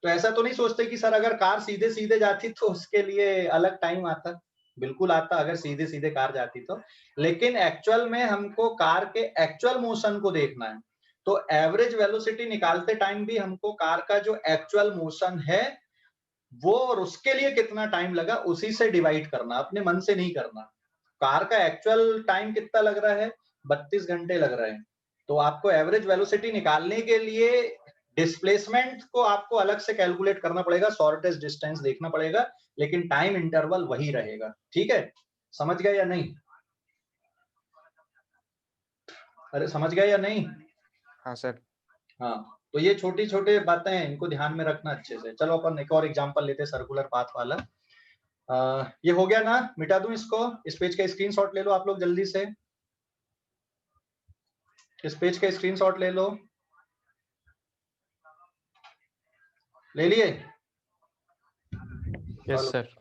तो ऐसा तो नहीं सोचते कि सर अगर कार सीधे सीधे जाती तो उसके लिए अलग टाइम आता, बिल्कुल आता अगर सीधे सीधे कार जाती तो, लेकिन एक्चुअल में हमको कार के एक्चुअल मोशन को देखना है। तो एवरेज वेलोसिटी निकालते टाइम भी हमको कार का जो एक्चुअल मोशन है वो और उसके लिए कितना टाइम लगा उसी से डिवाइड करना, अपने मन से नहीं करना। कार का एक्चुअल टाइम कितना लग रहा है, 32 घंटे लग रहे हैं, तो आपको एवरेज वेलोसिटी निकालने के लिए डिस्प्लेसमेंट को आपको अलग से कैलकुलेट करना पड़ेगा, शॉर्टेस्ट डिस्टेंस देखना पड़ेगा, लेकिन टाइम इंटरवल वही रहेगा। ठीक है, समझ गए या नहीं? अरे समझ गए या नहीं? हाँ सर। हाँ, तो ये छोटी छोटी बातें हैं, इनको ध्यान में रखना अच्छे से। चलो अपन एक और एग्जांपल लेते हैं सर्कुलर पाथ वाला। ये हो गया ना, मिटा दूं इसको, इस पेज का स्क्रीनशॉट ले लो आप लोग जल्दी से, इस पेज का स्क्रीनशॉट ले लो, ले लिए? Yes sir.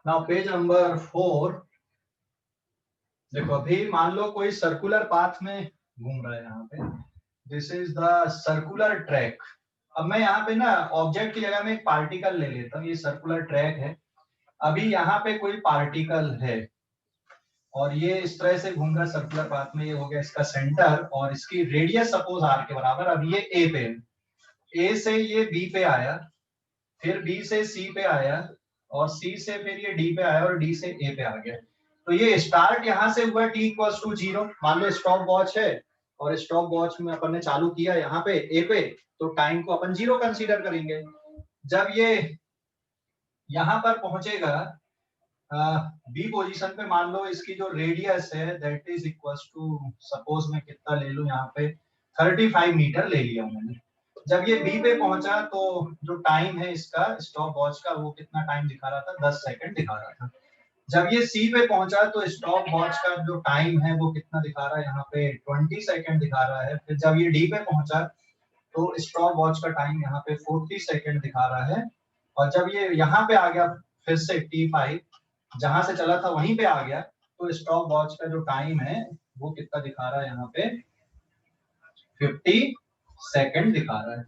Now page number 4। देखो अभी मान लो कोई सर्कुलर पाथ में घूम रहा है यहाँ पे, this is the circular track. अब मैं यहाँ पे ना ऑब्जेक्ट की जगह में एक पार्टिकल ले लेता हूँ, ये सर्कुलर ट्रैक है। अभी यहाँ पे कोई पार्टिकल है और ये इस तरह से घूम रहा है सर्कुलर पाथ में, ये हो गया इसका सेंटर और इसकी रेडियस सपोज आर के बराबर। अब ये ए पे, ए से ये बी पे आया, फिर बी से सी पे आया और सी से फिर ये डी पे आया और डी से ए पे आ गया। तो ये स्टार्ट यहाँ से हुआ t = 0। मान लो स्टॉप वॉच है और स्टॉप वॉच में अपन ने चालू किया यहाँ पे ए पे, तो टाइम को अपन 0 कंसीडर करेंगे। जब ये यहाँ पर पहुंचेगा बी पोजीशन पे, मान लो इसकी जो रेडियस है that is equals to, suppose मैं कितना ले लूं यहाँ पे 35 मीटर ले लिया मैंने। जब ये बी पे पहुंचा तो जो टाइम है इसका स्टॉप वॉच का वो कितना टाइम दिखा रहा था, 10 सेकंड दिखा रहा था। जब ये सी पे पहुंचा तो स्टॉप वॉच का जो टाइम है वो कितना दिखा रहा है, यहाँ पे 20 सेकंड दिखा रहा है। फिर जब ये डी पे पहुंचा तो स्टॉप वॉच का टाइम यहाँ पे 40 सेकंड दिखा रहा है। और जब ये यहाँ पे आ गया फिर से T5, जहां से चला था वहीं पे आ गया, तो स्टॉप वॉच का जो टाइम है वो कितना दिखा रहा है, यहाँ पे 50 सेकंड दिखा रहा है।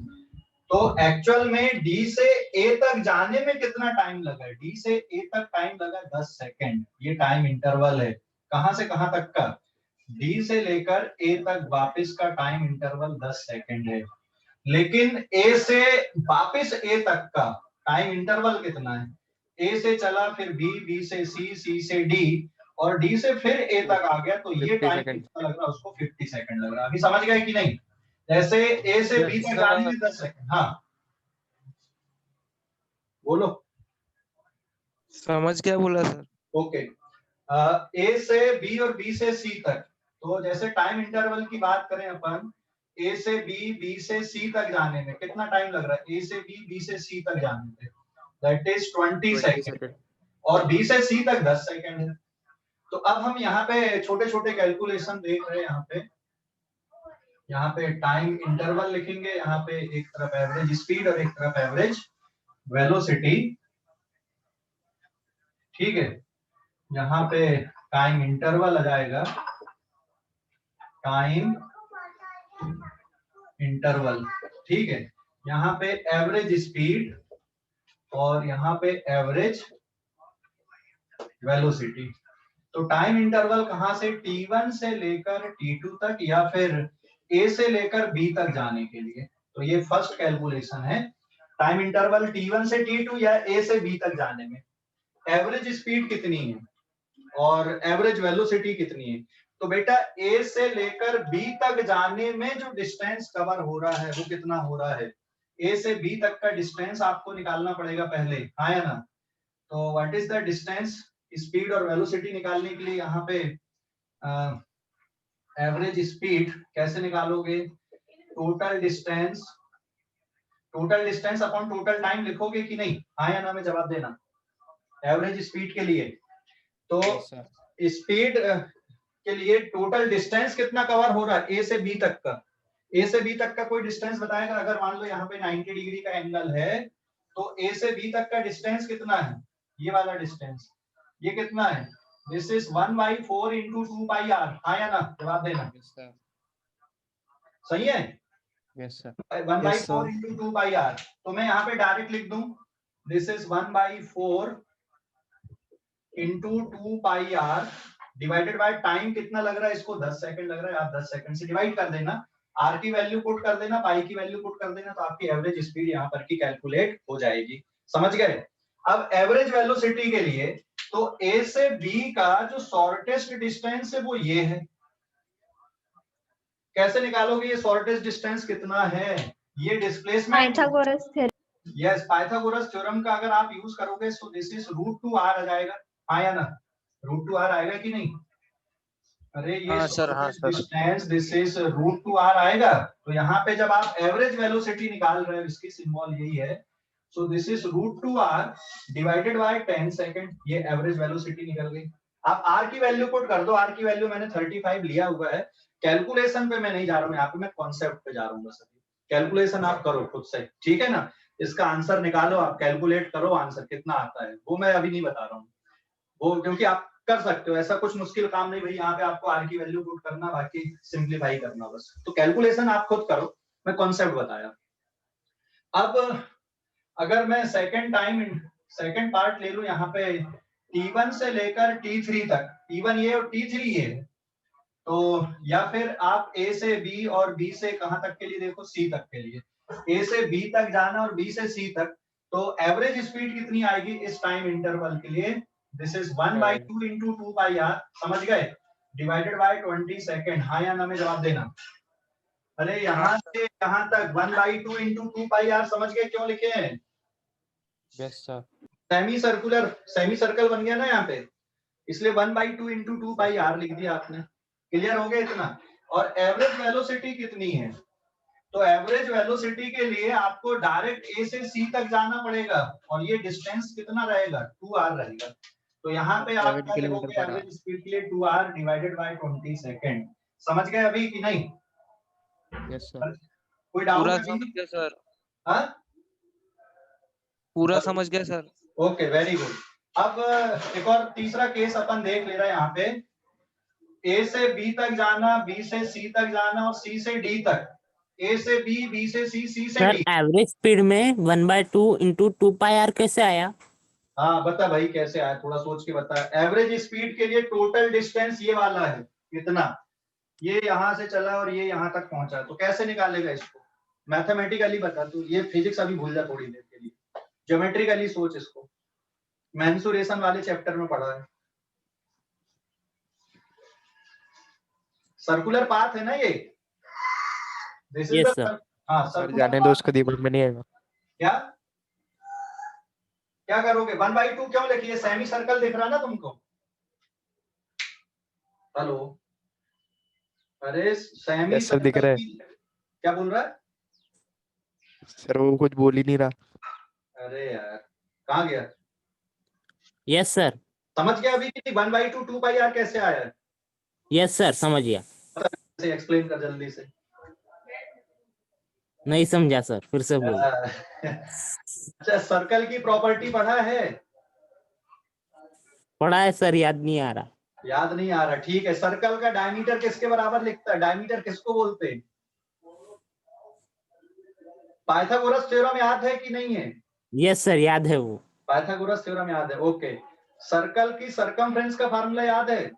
तो एक्चुअल में D से A तक जाने में कितना टाइम लगा है, D से A तक टाइम लगा 10 सेकंड। ये टाइम इंटरवल है, कहां से कहां तक का, D से लेकर A तक वापस का टाइम इंटरवल 10 सेकंड है। लेकिन A से वापस A तक का टाइम इंटरवल कितना है, A से चला फिर B, B से C, C से D और D से फिर A तक आ गया, तो ये टाइम कितना लग रहा है उसको, 50 सेकंड लग रहा है। अभी समझ गए कि नहीं? जैसे A से B तक जाने में 10 सेकंड। हाँ बोलो। समझ क्या बोला सर? ओके, A से B और B से C तक, तो जैसे टाइम इंटरवल की बात करें अपन, A से B, B से C तक जाने में कितना टाइम लग रहा है, A से B, B से C तक जाने में दैट इज 20 सेकंड और B से C तक 10 सेकंड है। तो अब हम यहाँ पे छोटे छोटे कैलकुलेशन देख रहे हैं। यहाँ पे टाइम इंटरवल लिखेंगे, यहाँ पे एक तरफ एवरेज स्पीड और एक तरफ एवरेज वेलोसिटी। ठीक है, यहाँ पे टाइम इंटरवल आ जाएगा, टाइम इंटरवल। ठीक है, यहाँ पे एवरेज स्पीड और यहाँ पे एवरेज वेलोसिटी। तो टाइम इंटरवल कहां से, T1 से लेकर T2 तक या फिर ए से लेकर बी तक जाने के लिए। तो ये फर्स्ट कैलकुलेशन है, टाइम इंटरवल T1 से T2 या ए से बी तक जाने में एवरेज स्पीड कितनी है और एवरेज वेलोसिटी कितनी है। तो बेटा ए से लेकर बी तक जाने में जो डिस्टेंस कवर हो रहा है वो कितना हो रहा है, ए से बी तक का डिस्टेंस आपको निकालना पड़ेगा पहले, हाँ या ना। तो what is the distance, speed और वेलोसिटी निकालने के लिए यहाँ पे एवरेज स्पीड कैसे निकालोगे, total distance upon total time लिखोगे कि नहीं, हाँ या ना में जवाब देना एवरेज स्पीड के लिए। तो Yes, sir. स्पीड के लिए टोटल डिस्टेंस कितना कवर हो रहा है ए से बी तक का, ए से बी तक का कोई डिस्टेंस बताएगा। अगर मान लो यहाँ पे 90 डिग्री का एंगल है तो ए से बी तक का डिस्टेंस कितना है, ये वाला डिस्टेंस, ये कितना है, दिस इज 1/4 इंटू 2πr, हाँ या ना जवाब देना। Yes, sir. सही है, Yes, sir. 1/4 into 2πr। तो मैं यहाँ पे डायरेक्ट लिख दूं, this is 1/4 into 2πr divided by time कितना लग रहा है इसको, 10 सेकंड लग रहा है, आप 10 सेकंड से डिवाइड कर देना, आर की वैल्यू पुट कर देना, पाई की वैल्यू पुट कर देना, तो आपकी एवरेज स्पीड यहाँ पर की कैलकुलेट हो जाएगी। समझ गए। अब एवरेज वेलोसिटी के लिए तो ए से बी का जो शॉर्टेस्ट डिस्टेंस है वो ये है, कैसे निकालोगे ये शॉर्टेस्ट डिस्टेंस कितना है, ये displacement, Pythagoras theorem. Yes Pythagoras theorem का अगर आप यूज करोगे सो दिस इज √2r आ जाएगा, हाँ या ना, √2r आएगा कि नहीं। अरे ये हाँ सर, हाँ sir. Distance this is √2r आएगा। तो यहाँ पे जब आप एवरेज वेलोसिटी निकाल रहे हो इसकी सिंबल यही है, so this is √2r divided by 10 second, ये एवरेज वेलोसिटी निकल गई। आप r की वैल्यू पुट कर दो, r की वैल्यू मैंने 35 लिया हुआ है, कैलकुलेशन पे मैं नहीं जा रहा हूँ, यहाँ पे मैं कॉन्सेप्ट पे जा रहा हूँ बस। कैलकुलेशन आप करो खुद से, ठीक है ना, इसका आंसर निकालो, आप कैलकुलेट करो आंसर कितना आता है, वो मैं अभी नहीं बता रहा हूँ, वो क्योंकि आप कर सकते हो, ऐसा कुछ मुश्किल काम नहीं भाई, यहाँ पे आपको आर की वैल्यू पुट करना, बाकी सिंप्लीफाई करना बस। तो कैलकुलेशन आप खुद करो, मैं कॉन्सेप्ट बताया। अब अगर मैं सेकंड पार्ट ले लूं यहाँ पे, T1 से लेकर T3 तक, T1 ये और T3 ये, तो या फिर आप A से B और B से कहां तक के लिए देखो, C तक के लिए, A से B तक जाना और B से C तक, तो एवरेज स्पीड कितनी आएगी इस टाइम इंटरवल के लिए, दिस इज 1/2 इंटू 2πr, समझ गए, डिवाइडेड बाय 20 सेकंड, हाँ या ना में जवाब देना। अरे यहाँ से यहाँ तक 1/2 इंटू 2πr, समझ गए क्यों लिखे हैं, Yes, sir. सेमी सर्कल बन गया ना यहाँ पे, इसलिए 1/2 इंटू 2πr लिख दिया आपने। क्लियर हो गया इतना। और एवरेज वेलोसिटी कितनी है, तो एवरेज वेलोसिटी के लिए आपको डायरेक्ट ए से सी तक जाना पड़ेगा, और ये डिस्टेंस कितना रहेगा, 2r रहेगा। तो यहाँ पे आप 7 क्या किलोमीटर लिखोगे पर एवरेज स्पीड के लिए 2r डिवाइडेड बाय 20 सेकंड। समझ गए अभी कि नहीं, Yes, sir. कोई डाउट पूरा अभी? समझ गया सर, हाँ पूरा समझ गया सर। Okay very good. अब एक और तीसरा केस अपन देख ले रहे हैं यहाँ पे, ए से बी तक जाना, बी से सी तक जाना और सी से डी तक, ए से बी, बी से सी, सी से सर डी। एवरेज स्पीड में 1/2 इंटू 2πr कैसे आया? हाँ बता भाई कैसे आया, थोड़ा सोच के बता। एवरेज स्पीड के लिए टोटल डिस्टेंस ये वाला है, कितना, ये यहाँ से चला और ये यहाँ तक पहुंचा, तो कैसे निकालेगा इसको, मैथमेटिकली बता तू, ये फिजिक्स अभी भूल जा थोड़ी देर के लिए, ज्योमेट्रिकली सोच इसको, मेंसुरेशन वाले चैप्टर में पढ़ा है। सर्कुलर पाथ है ना ये, this is Yes, the, sir. हाँ सर सर्कुलर जाने दो, उसका दिमाग में नहीं आएगा। क्या क्या करोगे, 1/2 क्यों लिखिए, सेमी सर्कल दिख रहा ना तुमको, हेलो, अरे सेमी Yes, sir, दिख रहा है। क्या बोल रहा है, सर वो कुछ बोल ही नहीं रहा। अरे यार कहाँ गया, यस सर, समझ गया अभी कि 1/2 2πr कैसे आया है, यस सर समझ गया। से एक्सप्लेन कर जल्दी से। नहीं समझा सर, फिर से बोल। अच्छा सर्कल की प्रॉपर्टी पढ़ा है, पढ़ा है सर, याद नहीं आ रहा। याद नहीं आ रहा, ठीक है। सर्कल का डायमीटर किसके बराबर लिखता है, डायमीटर किसको बोलते हैं, पाइथागोरस थ्योरम याद है कि नहीं है, यस सर याद है वो। पाइथागोरस थ्योरम याद है, ओके। सर्कल की सर्कमफ्रेंस का फार्मूला याद है,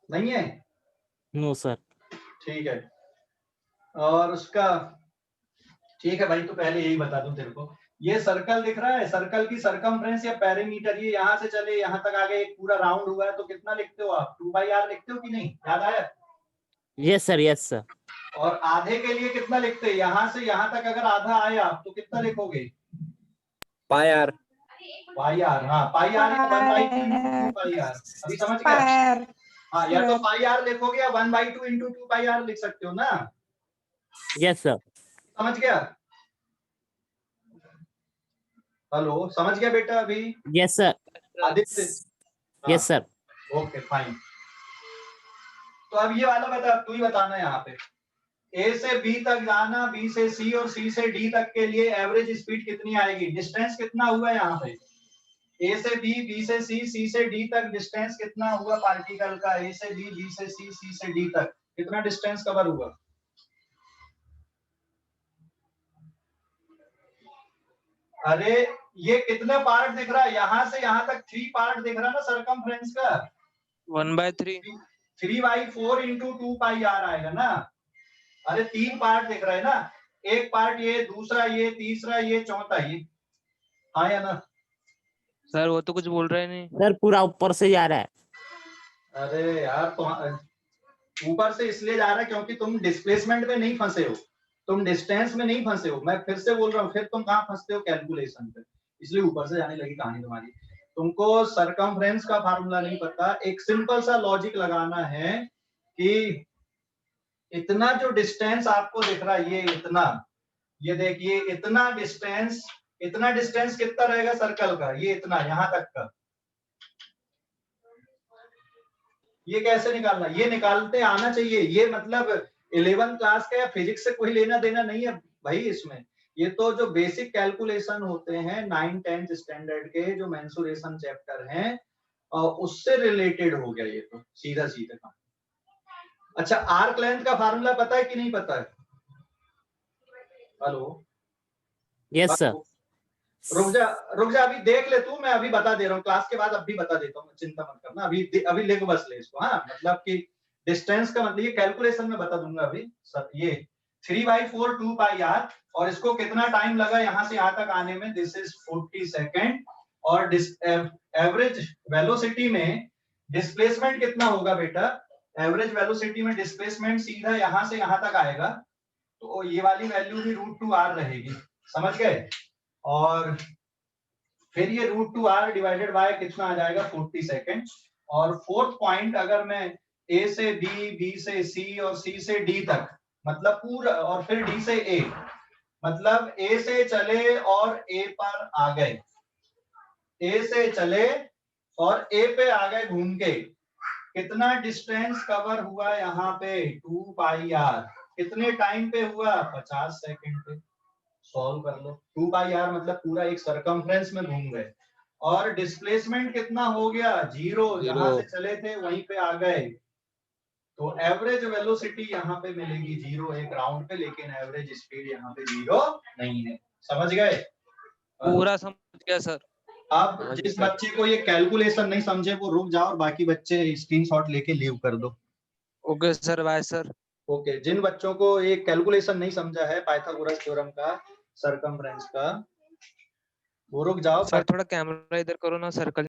नहीं है? No sir. ठीक है। और उसका ठीक है भाई, तो पहले यही बता दूं तेरे को, ये सर्कल दिख रहा है, सर्कल की सरकमफ्रेंस या पेरीमीटर, ये यहाँ से चले यहाँ तक आगे एक पूरा राउंड हुआ है, तो कितना लिखते हो आप? 2 पाई r लिखते हो कि नहीं, याद आया? Yes sir, yes sir. और आधे के लिए कितना लिखते हैं? यहाँ से यहाँ तक अगर आधा आया तो कितना लिखोगे? पाई आर। पाई r, हाँ पाई r 1/2 पाई r। अभी समझ गया? पायर हाँ, या तो पाई r लिखोगे या 1/2 इंटू 2 पाई r लिख सकते हो ना। Yes sir. समझ गया? हेलो, समझ गया बेटा अभी? Yes sir. Aditya? Yes sir. Okay fine. तो अब ये वाला बता, तू ही बताना यहाँ पे, ए से बी तक जाना, बी से सी और सी से डी तक के लिए एवरेज स्पीड कितनी आएगी? डिस्टेंस कितना हुआ यहाँ पे? ए से बी, बी से सी, सी से डी तक डिस्टेंस कितना हुआ पार्टिकल का? ए से बी, बी से सी, सी से डी तक कितना डिस्टेंस कवर हुआ? अरे ये कितने पार्ट दिख रहा है? यहाँ से यहाँ तक 3 पार्ट दिख रहा है ना सरकमफ्रेंस का। 1/3। 3/4 इंटू 2 पाई r आएगा ना। अरे 3 पार्ट दिख रहा है ना, एक पार्ट ये, दूसरा ये, तीसरा ये, चौथा ये, हाँ या ना? सर वो तो कुछ बोल रहे नहीं। सर पूरा ऊपर से जा रहा है। अरे यार, तो ऊपर से इसलिए जा रहा है क्योंकि तुम डिस्प्लेसमेंट में नहीं फंसे हो, तुम डिस्टेंस में नहीं फंसे हो। मैं फिर से बोल रहा हूँ, फिर तुम कहाँ फंसते हो? कैलकुलेशन पे, इसलिए ऊपर से जाने लगी कहानी तुम्हारी। तुमको सरकमफ्रेंस का फार्मूला नहीं पता। एक सिंपल सा लॉजिक लगाना है कि इतना जो डिस्टेंस आपको दिख रहा है, ये इतना, ये देखिए इतना डिस्टेंस कितना रहेगा सर्कल का? ये इतना, यहां तक का। ये कैसे निकालना? ये निकालते आना चाहिए। ये मतलब 11th क्लास का या फिजिक्स से कोई लेना देना नहीं है भाई इसमें। ये तो जो बेसिक कैलकुलेशन होते हैं 9th 10th स्टैंडर्ड के, जो मेंसुरेशन चैप्टर हैं, उससे रिलेटेड हो गया ये तो, सीधा सीधा काम। अच्छा, आर्क लेंथ का फार्मूला पता है कि नहीं पता है? हेलो? Yes sir. रुक जा अभी देख ले तू, मैं अभी बता दे रहा हूँ, क्लास के बाद अभी बता देता हूँ, चिंता मत करना। अभी लिख बस ले इसको। हाँ, मतलब कि डिस्टेंस का मतलब ये कैलकुलेशन में बता दूंगा अभी सर। ये 3/4 2 पाई r, और इसको कितना टाइम लगा यहाँ से यहाँ तक आने में? This is 40 second. और एवरेज वेलोसिटी में डिस्प्लेसमेंट कितना होगा बेटा? एवरेज वेलोसिटी में डिस्प्लेसमेंट सीधा यहाँ से यहाँ तक आएगा, तो ये वाली वैल्यू भी √2r रहेगी। समझ गए? और फिर ये √2r डिवाइडेड बाय कितना आ जाएगा? 40 सेकेंड। और फोर्थ पॉइंट, अगर मैं ए से बी, बी से सी और सी से डी तक, मतलब पूरा, और फिर डी से ए, मतलब ए से चले और ए पर आ गए, ए से चले और ए पे आ गए घूम के, कितना डिस्टेंस कवर हुआ यहाँ पे? 2 पाई r। कितने टाइम पे हुआ? 50 सेकंड पे। सॉल्व कर लो। 2 पाई r मतलब पूरा एक सरकमफ्रेंस में घूम गए। और डिस्प्लेसमेंट कितना हो गया? 0। जहां से चले थे वहीं पे आ गए, तो एवरेज वेलोसिटी यहाँ पे मिलेगी 0 एक राउंड पे, लेकिन एवरेज स्पीड यहाँ पे 0 नहीं है। समझ गए? पूरा समझ गया सर। अब जिस बच्चे को ये कैलकुलेशन नहीं समझे वो रुक जाओ, और बाकी बच्चे स्क्रीनशॉट लेके लीव कर दो। Okay sir, bye sir. Okay, जिन बच्चों को ये कैलकुलेशन नहीं समझा है पाइथागोरस थ्योरम का, सरकमफ्रेंस का, वो रुक जाओ। सर थोड़ा कैमरा इधर करो ना, सर्कल